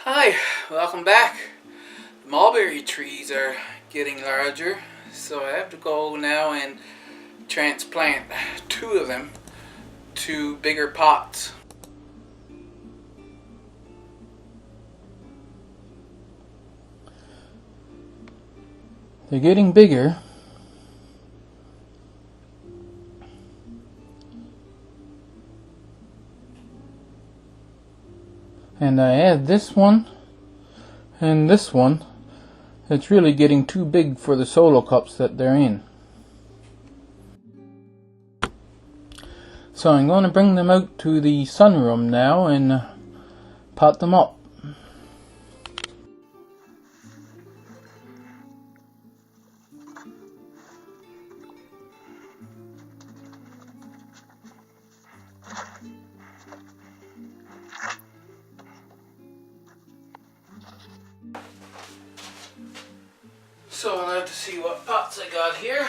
Hi, welcome back. The mulberry trees are getting larger, so I have to go now and transplant two of them to bigger pots. They're getting bigger. And I add this one and this one. It's really getting too big for the solo cups that they're in. So I'm going to bring them out to the sunroom now and pot them up. So I'll have to see what pots I got here.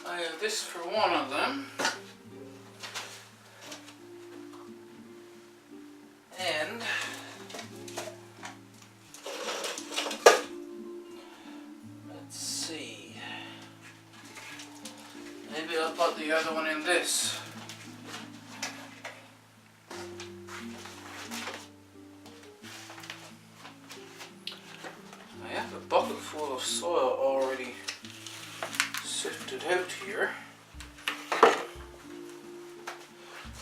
I have this for one of them. And let's see. Maybe I'll put the other one in this. I have a bucket full of soil already sifted out here.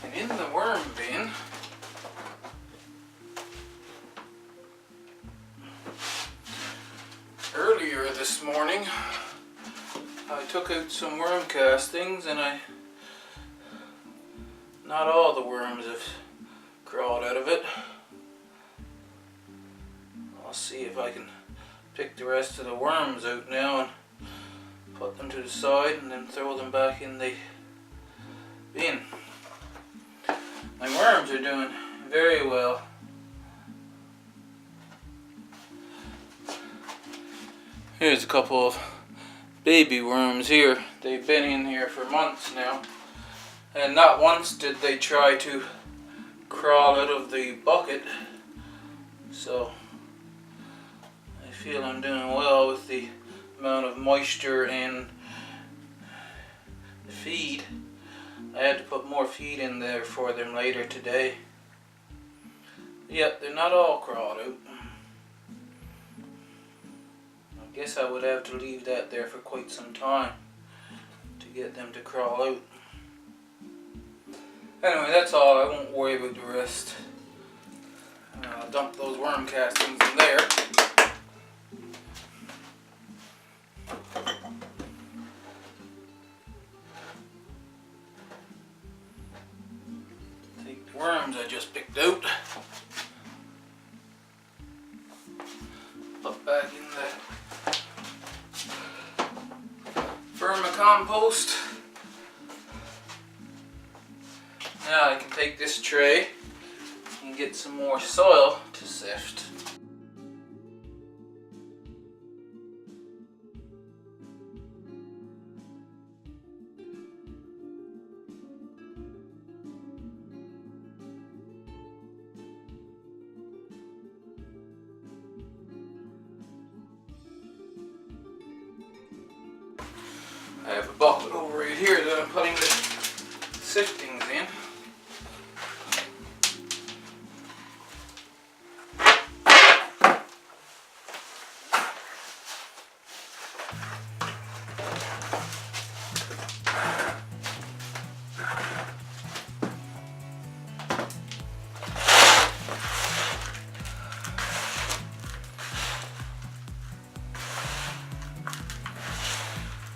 And in the worm bin, earlier this morning, I took out some worm castings and not all the worms have crawled out of it. I'll see if I can pick the rest of the worms out now and put them to the side and then throw them back in the bin. My worms are doing very well. Here's a couple of baby worms here. They've been in here for months now, and not once did they try to crawl out of the bucket, so I feel I'm doing well with the amount of moisture and the feed. I had to put more feed in there for them later today. Yep, they're not all crawled out. I guess I would have to leave that there for quite some time to get them to crawl out. Anyway, that's all. I won't worry about the rest. I'll dump those worm castings in there. Take the worms I just picked out. Put back in the vermicompost. Now I can take this tray and get some more soil to sift. I have a bucket over right here that I'm putting the siftings in.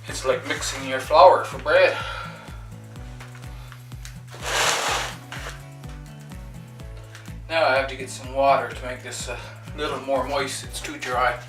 It's like mixing your flour for bread. Now I have to get some water to make this a little more moist. It's too dry.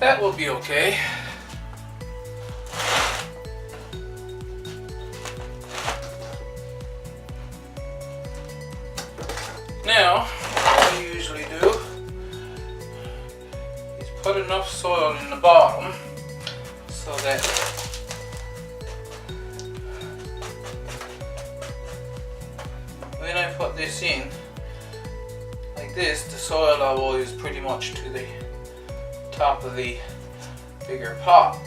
that will be okay. Now, what I usually do is put enough soil in the bottom so that when I put this in, like this, the soil level is pretty much to the top of the bigger pot.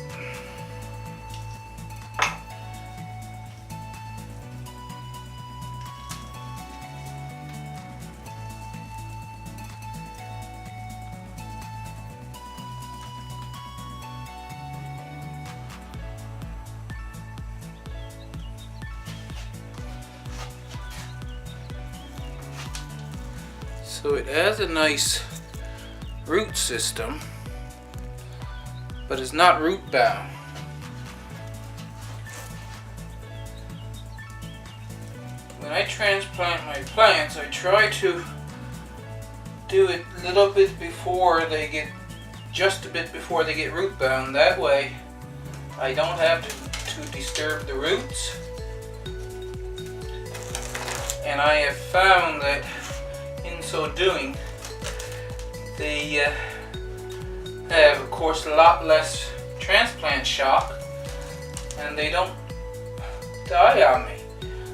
So it has a nice root system, but it's not root bound. When I transplant my plants, I try to do it a little bit before they get, just a bit before they get root bound. That way I don't have to disturb the roots. And I have found that in so doing, they have, of course, a lot less transplant shock, and they don't die on me,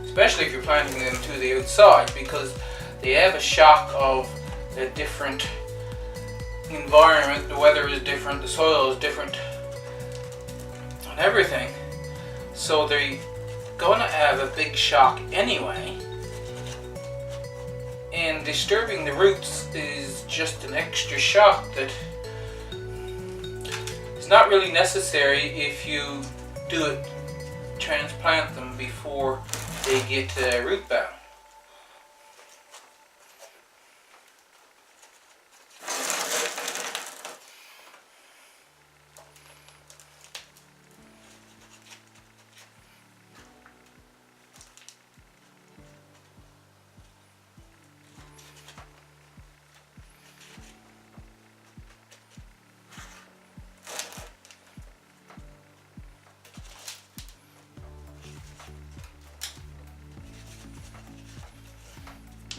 especially if you're planting them to the outside, because they have a shock of a different environment. The weather is different, the soil is different, and everything, so they're gonna have a big shock anyway. And disturbing the roots is just an extra shock that is not really necessary if you do it, transplant them before they get root bound.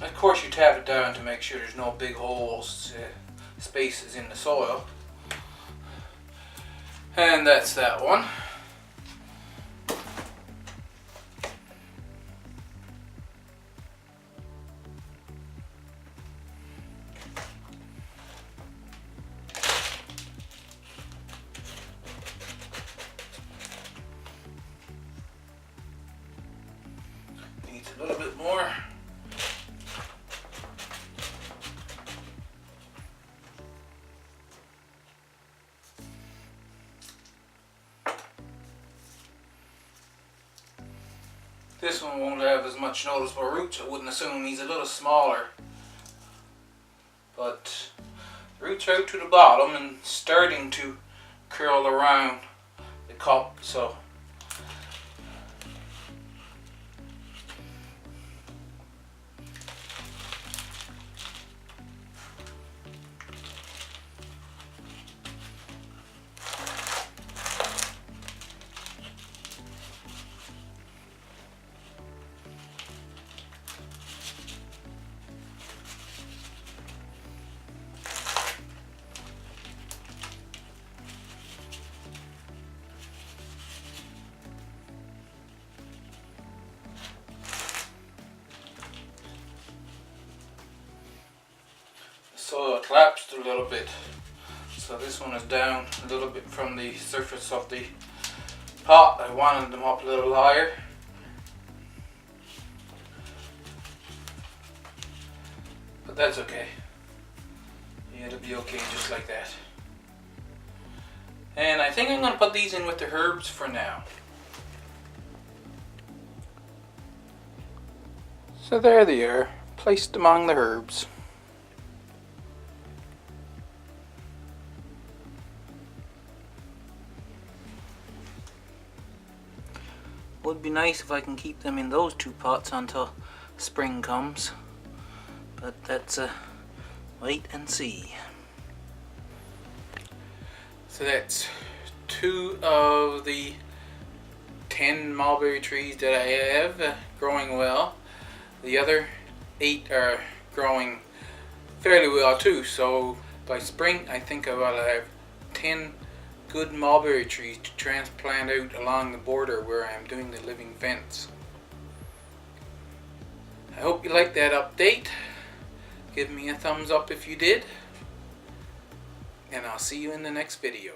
Of course, you tap it down to make sure there's no big holes, spaces in the soil. And that's that one. Needs a little bit more. This one won't have as much noticeable roots. I wouldn't assume. He's a little smaller. But the roots are out to the bottom and starting to curl around the cup. So soil collapsed a little bit, so this one is down a little bit from the surface of the pot. I wanted them up a little higher. But that's okay. Yeah, it'll be okay just like that. And I think I'm going to put these in with the herbs for now. So there they are, placed among the herbs. Would be nice if I can keep them in those two pots until spring comes, but that's a wait and see. So that's 2 of the 10 mulberry trees that I have growing well. The other 8 are growing fairly well too, so by spring I think I will have 10 good mulberry trees to transplant out along the border where I am doing the living fence. I hope you liked that update. Give me a thumbs up if you did, and I'll see you in the next video.